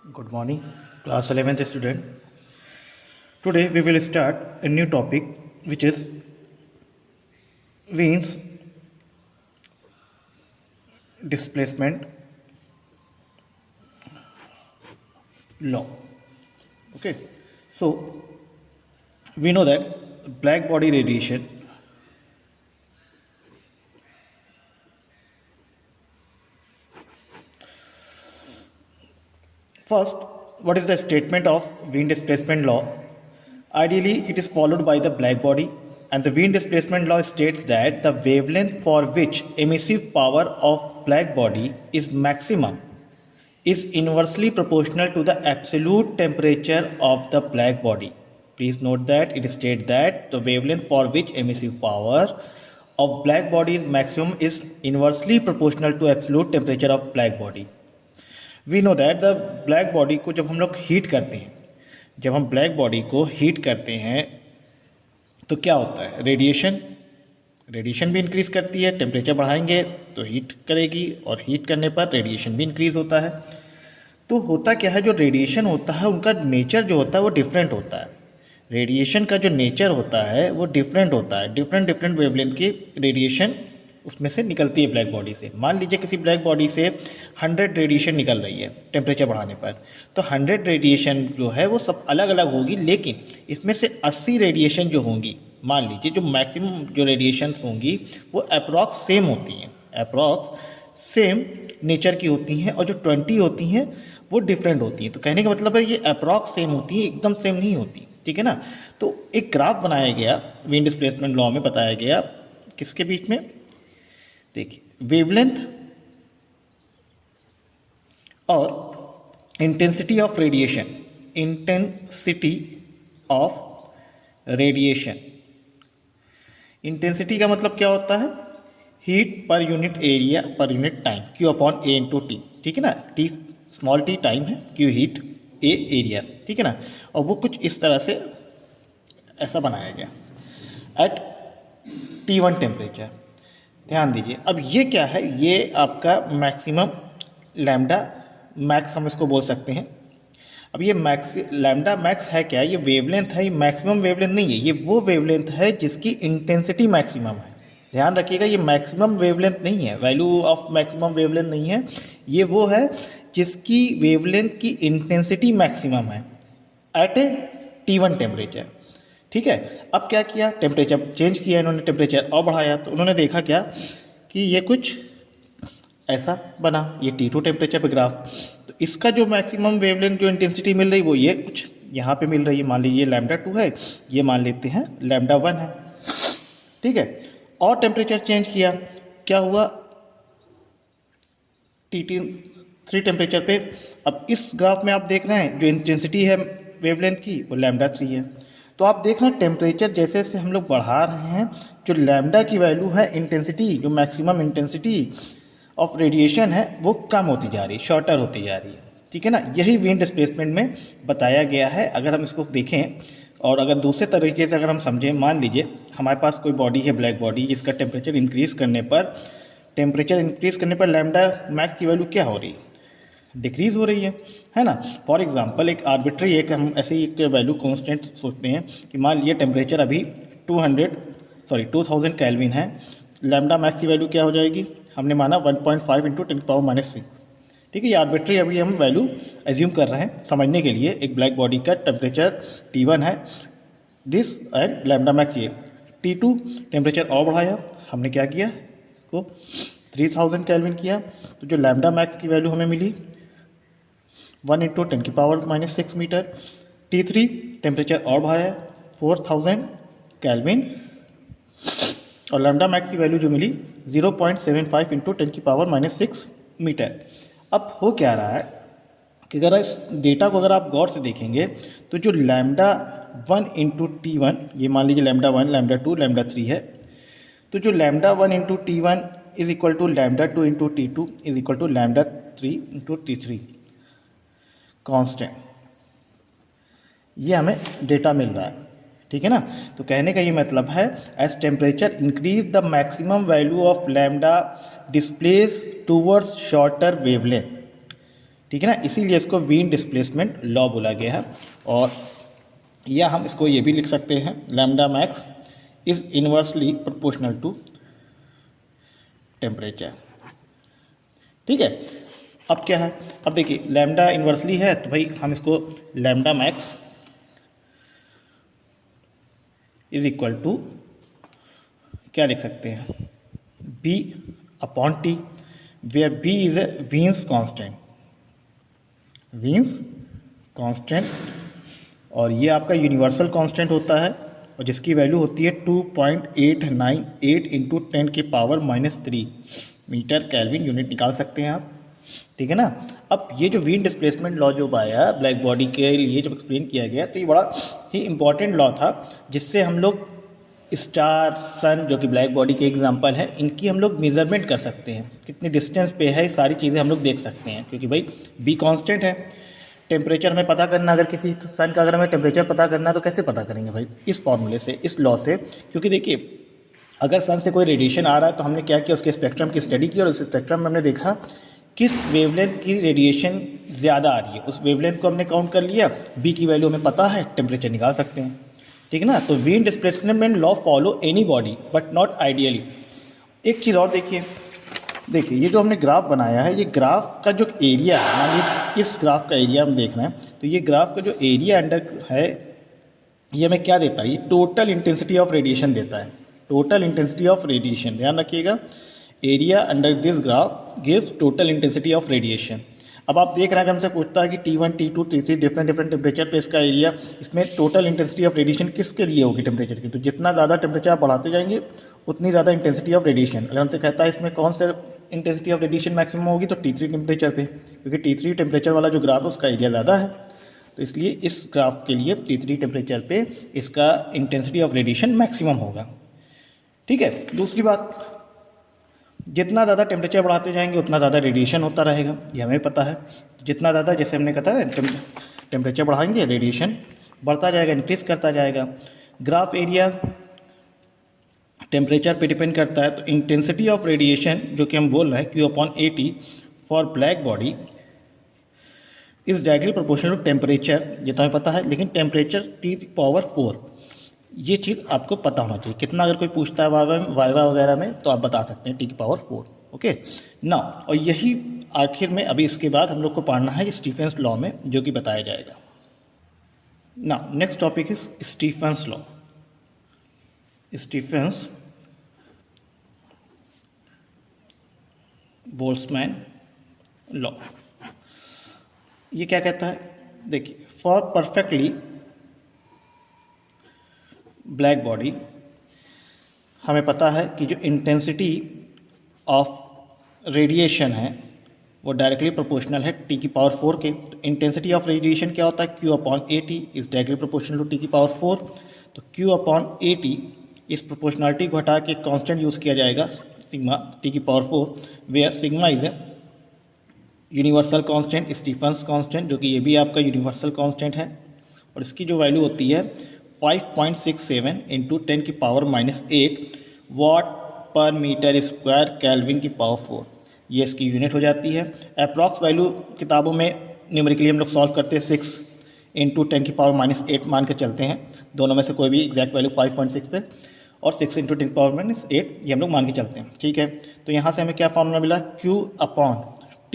Good morning, class 11th student. Today we will start a new topic which is Wien's displacement law. Okay, so we know that black body radiation first, what is the statement of Wien displacement law? Ideally, it is followed by the black body, and the Wien displacement law states that the wavelength for which emissive power of black body is maximum is inversely proportional to the absolute temperature of the black body. Please note that it states that the wavelength for which emissive power of black body is maximum is inversely proportional to absolute temperature of black body. We know that the black body को जब हम लोग heat करते हैं, जब हम black body को heat करते हैं तो क्या होता है, रेडिएशन भी इंक्रीज करती है। टेम्परेचर बढ़ाएंगे तो हीट करेगी और हीट करने पर रेडिएशन भी इंक्रीज होता है। तो होता क्या है, जो रेडिएशन होता है उनका नेचर जो होता है वो डिफरेंट होता है। रेडिएशन का जो नेचर होता है वो डिफरेंट होता है। डिफरेंट वेवलेंथ की रेडिएशन उसमें से निकलती है ब्लैक बॉडी से। मान लीजिए किसी ब्लैक बॉडी से 100 रेडिएशन निकल रही है टेम्परेचर बढ़ाने पर, तो 100 रेडिएशन जो है वो सब अलग अलग होगी, लेकिन इसमें से 80 रेडिएशन जो होंगी, मान लीजिए जो मैक्सिमम जो रेडिएशंस होंगी वो अप्रॉक्स सेम होती हैं, अप्रॉक्स सेम नेचर की होती हैं, और जो 20 होती हैं वो डिफरेंट होती हैं। तो कहने का मतलब है ये अप्रॉक्स सेम होती है, एकदम सेम नहीं होती, ठीक है ना। तो एक ग्राफ बनाया गया, विंड डिस्प्लेसमेंट लॉ में बताया गया, किसके बीच में, देखिए, वेवलेंथ और इंटेंसिटी ऑफ रेडिएशन, इंटेंसिटी का मतलब क्या होता है, heat per unit area per unit time, Q upon A into T, ठीक है ना। टी स्मॉल टी टाइम है, Q हीट, A एरिया, ठीक है ना। और वो कुछ इस तरह से ऐसा बनाया गया एट T1 टेम्परेचर। ध्यान दीजिए, अब ये क्या है, ये आपका मैक्सिमम लैम्डा मैक्स हम इसको बोल सकते हैं। अब ये लैम्डा मैक्स है क्या, ये वेवलेंथ है, ये मैक्सिमम वेवलेंथ नहीं है, ये वो वेवलेंथ है जिसकी इंटेंसिटी मैक्सिमम है। ध्यान रखिएगा, ये मैक्सिमम वेवलेंथ नहीं है, वैल्यू ऑफ मैक्सिमम वेवलेंथ नहीं है, ये वो है जिसकी वेवलेंथ की इंटेंसिटी मैक्सिमम है एट ए T1 टेम्परेचर, ठीक है। अब क्या किया, टेम्परेचर चेंज किया इन्होंने, टेम्परेचर और बढ़ाया, तो उन्होंने देखा क्या कि ये कुछ ऐसा बना, ये T2 टेम्परेचर पे ग्राफ। तो इसका जो मैक्सिमम वेवलेंथ जो इंटेंसिटी मिल रही वो ये कुछ यहाँ पे मिल रही है। मान लीजिए λ2 है, ये मान लेते हैं λ1 है, ठीक है। और टेम्परेचर चेंज किया, क्या हुआ, T3 टेम्परेचर पे। अब इस ग्राफ में आप देख रहे हैं जो इंटेंसिटी है वेवलेंथ की वो λ3 है। तो आप देख रहे हैं टेम्परेचर जैसे जैसे हम लोग बढ़ा रहे हैं, जो लैम्डा की वैल्यू है, इंटेंसिटी जो मैक्सिमम इंटेंसिटी ऑफ रेडिएशन है वो कम होती जा रही है, शॉर्टर होती जा रही है, ठीक है ना। यही विंड डिस्प्लेसमेंट में बताया गया है। अगर हम इसको देखें और अगर दूसरे तरीके से अगर हम समझें, मान लीजिए हमारे पास कोई बॉडी है, ब्लैक बॉडी, जिसका टेम्परेचर इंक्रीज़ करने पर लैम्डा मैक्स की वैल्यू क्या हो रही है, डिक्रीज़ हो रही है ना। फॉर एग्जांपल एक आर्बिट्री एक हम ऐसे ही एक वैल्यू कांस्टेंट सोचते हैं कि मान लीजिए टेम्परेचर अभी 2000 केल्विन है, लैम्डा मैक्स की वैल्यू क्या हो जाएगी, हमने माना 1.5 इंटू 10⁻⁶, ठीक है। ये आर्बिट्री अभी हम वैल्यू एज्यूम कर रहे हैं समझने के लिए। एक ब्लैक बॉडी का टेम्परेचर T1 है, दिस एंड लैम्डा मैक्स ये। T2 टेम्परेचर और बढ़ाया, हमने क्या किया, इसको 3000 केल्विन किया, तो जो लैम्डा मैक्स की वैल्यू हमें मिली 1 इंटू 10⁻⁶ मीटर। T3 टेम्परेचर और बढ़ाया 4000 केल्विन, और लैम्डा मैक्स की वैल्यू जो मिली 0.75 इंटू 10⁻⁻6 मीटर। अब हो क्या रहा है कि अगर इस डेटा को अगर आप गौर से देखेंगे तो जो λ1 इंटू T1, ये मान लीजिए λ1, λ2, λ3 है, तो जो λ1 into T1 is equal to λ2 into T2 is equal to λ3 into T3 constant, ये हमें डेटा मिल रहा है, ठीक है ना। तो कहने का ये मतलब है, as temperature increase the maximum value of lambda displace towards shorter wavelength, ठीक है ना, इसीलिए इसको वीन डिस्प्लेसमेंट लॉ बोला गया है। और या हम इसको ये भी लिख सकते हैं, lambda max is inversely proportional to temperature. ठीक है, अब क्या है, अब देखिए लैम्डा इनवर्सली है तो भाई हम इसको lambda max is equal to क्या लिख सकते हैं, B upon T, where B is a Wien's constant, Wien's constant, और ये आपका यूनिवर्सल कांस्टेंट होता है और जिसकी वैल्यू होती है 2.898 इंटू 10⁻³ मीटर केल्विन यूनिट निकाल सकते हैं आप। ठीक है ना। अब ये जो वीन डिस्प्लेसमेंट लॉ जो आया ब्लैक बॉडी के लिए जब एक्सप्लेन किया गया तो ये बड़ा ही इंपॉर्टेंट लॉ था, जिससे हम लोग स्टार सन जो कि ब्लैक बॉडी के एग्जांपल है इनकी हम लोग मेजरमेंट कर सकते हैं, कितनी डिस्टेंस पे है, सारी चीज़ें हम लोग देख सकते हैं, क्योंकि भाई बी कांस्टेंट है। टेम्परेचर हमें पता करना, अगर किसी सन का अगर हमें टेम्परेचर पता करना है तो कैसे पता करेंगे भाई, इस फॉर्मूले से, इस लॉ से। क्योंकि देखिए अगर सन से कोई रेडिएशन आ रहा है तो हमने क्या किया, उसके स्पेक्ट्रम की स्टडी की और उस स्पेक्ट्रम में हमने देखा किस वेवलेंथ की रेडिएशन ज़्यादा आ रही है, उस वेवलेंथ को हमने काउंट कर लिया, बी की वैल्यू हमें पता है, टेम्परेचर निकाल सकते हैं। ठीक है ना। तो Wien displacement law follow any body but not ideally. एक चीज़ और देखिए ये जो हमने ग्राफ बनाया है, ये ग्राफ का जो एरिया है, मान लीजिए इस ग्राफ का एरिया हम देख रहे हैं, तो ये ग्राफ का जो एरिया अंडर है ये हमें क्या देता है, ये टोटल इंटेंसिटी ऑफ रेडिएशन देता है, टोटल इंटेंसिटी ऑफ रेडिएशन, ध्यान रखिएगा, area under this graph gives total intensity of radiation. अब आप देख रहे हैं कि हमसे पूछता है कि T1 T2 T3 different temperature पे इसका एरिया, इसमें टोटल इंटेंसिटी ऑफ रेडिएशन किसके लिए होगी, टेम्परेचर की। तो जितना ज़्यादा टेम्परेचर आप बढ़ाते जाएंगे उतनी ज़्यादा इंटेंसिटी ऑफ रेडिएशन। अगर हमसे कहता है इसमें कौन से इंटेंसिटी ऑफ रेडिएशन मैक्सिमम होगी, तो T3 टेम्परेचर पे, क्योंकि T3 टेम्परेचर वाला जो ग्राफ है उसका एरिया ज़्यादा है, तो इसलिए इस ग्राफ के लिए T3 टेम्परेचर पे इसका इंटेंसिटी ऑफ रेडिएशन मैक्सिमम होगा। ठीक है। दूसरी बात, जितना ज़्यादा टेम्परेचर बढ़ाते जाएंगे उतना ज़्यादा रेडिएशन होता रहेगा, ये हमें पता है। जितना ज़्यादा, जैसे हमने कहा है, टेम्परेचर बढ़ाएंगे रेडिएशन बढ़ता जाएगा, इंक्रीज करता जाएगा। ग्राफ एरिया टेम्परेचर पे डिपेंड करता है, तो इंटेंसिटी ऑफ रेडिएशन जो कि हम बोल रहे हैं Q/AT for black body is directly proportional to temperature, ये तो हमें पता है, लेकिन टेम्परेचर T⁴ ये चीज़ आपको पता होना चाहिए। कितना अगर कोई पूछता है वाइवा वगैरह में तो आप बता सकते हैं T⁴ ओके ना। और यही आखिर में अभी इसके बाद हम लोग को पढ़ना है स्टीफेंस लॉ में, जो कि बताया जाएगा ना। Next topic is Stefan's law. Stefan's Boltzmann law ये क्या कहता है, देखिए, फॉर परफेक्टली ब्लैक बॉडी हमें पता है कि जो इंटेंसिटी ऑफ रेडिएशन है वो डायरेक्टली प्रोपोर्शनल है T⁴ के। तो इंटेंसिटी ऑफ रेडिएशन क्या होता है, Q/AT is directly proportional to T⁴। तो Q/AT इस प्रोपोर्शनलिटी को हटा के कांस्टेंट यूज़ किया जाएगा sigma T⁴, where sigma is a universal constant, Stefan's constant, जो कि ये भी आपका यूनिवर्सल कांस्टेंट है, और इसकी जो वैल्यू होती है 5.67 इंटू 10⁻⁻8 वाट पर मीटर स्क्वायर केल्विन की पावर 4, ये इसकी यूनिट हो जाती है। अप्रॉक्स वैल्यू किताबों में न्यूमेरिकली हम लोग सॉल्व करते हैं 6 इंटू 10⁻⁻8 मान के चलते हैं, दोनों में से कोई भी एग्जैक्ट वैल्यू 5.6 पे, और 6 इंटू 10⁻⁸ ये हम लोग मान के चलते हैं। ठीक है। तो यहाँ से हमें क्या फॉर्मूला मिला, Q/T,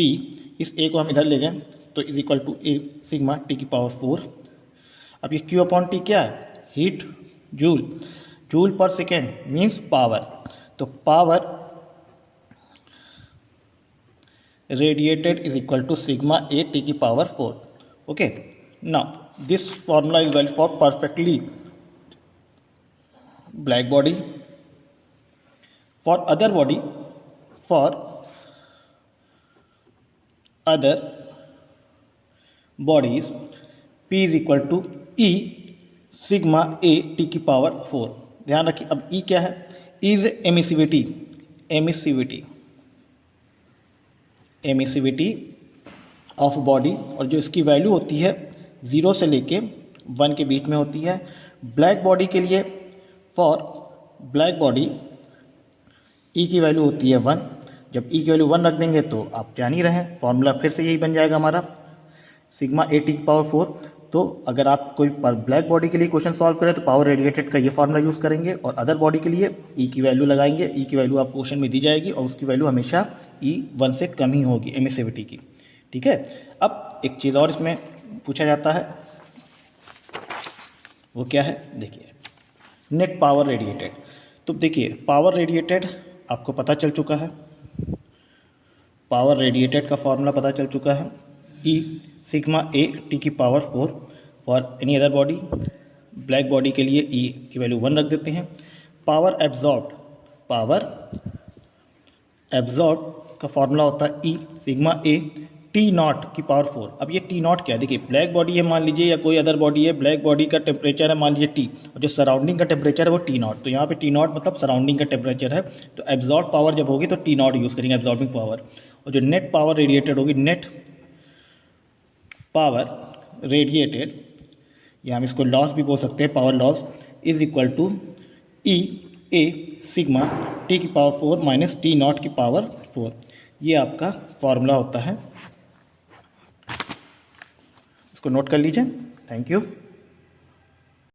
इस ए को हम इधर ले गए तो is equal to a sigma T⁴। अब ये Q/T क्या है, हीट, जूल पर सेकेंड मीन्स पावर, तो power radiated is equal to sigma A T⁴। Okay, now this formula is valid for perfectly black body. For other body, for other bodies P is equal to E sigma A T⁴। ध्यान रखिए, अब E क्या है, is emissivity of body, और जो इसकी value होती है 0 से लेके 1 के बीच में होती है। ब्लैक बॉडी के लिए, फॉर ब्लैक बॉडी E की वैल्यू होती है 1, जब ई की वैल्यू 1 रख देंगे तो आप जान ही रहे हैं, फॉर्मूला फिर से यही बन जाएगा हमारा सिग्मा ए टी की पावर 4। तो अगर आप कोई ब्लैक बॉडी के लिए क्वेश्चन सॉल्व करें तो पावर रेडिएटेड का ये फार्मूला यूज़ करेंगे, और अदर बॉडी के लिए ई की वैल्यू लगाएंगे। ई की वैल्यू आपको क्वेश्चन में दी जाएगी और उसकी वैल्यू हमेशा ई 1 से कम ही होगी एमिसिविटी की। ठीक है, अब एक चीज़ और इसमें पूछा जाता है, वो क्या है, देखिए नेट पावर रेडिएटेड। तो देखिए पावर रेडिएटेड आपको पता चल चुका है, पावर रेडिएटेड का फॉर्मूला पता चल चुका है, ई सिग्मा ए टी की power 4 for any other body. Black body के लिए ई की वैल्यू 1 रख देते हैं। पावर एब्जॉर्ब का फॉर्मूला होता है ई सिग्मा ए टी नॉट की पावर 4। अब ये टी नॉट क्या है, देखिए ब्लैक बॉडी है मान लीजिए या कोई अदर बॉडी है, ब्लैक बॉडी का टेम्परेचर है मान लीजिए टी, और जो सराउंडिंग का टेम्परेचर है वो टी नॉट। तो यहाँ पे टी नॉट मतलब सराउंडिंग का टेम्परेचर है, तो एब्जॉर्ब पावर जब होगी तो टी नॉट यूज़ करेंगे एब्जॉर्बिंग पावर। और जो नेट पावर रेडिएटेड होगी, नेट पावर रेडिएटेड, या हम इसको लॉस भी बोल सकते हैं, power loss is equal to e A sigma T की पावर 4 माइनस टी नॉट की पावर 4। ये आपका फॉर्मूला होता है, इसको नोट कर लीजिए। Thank you.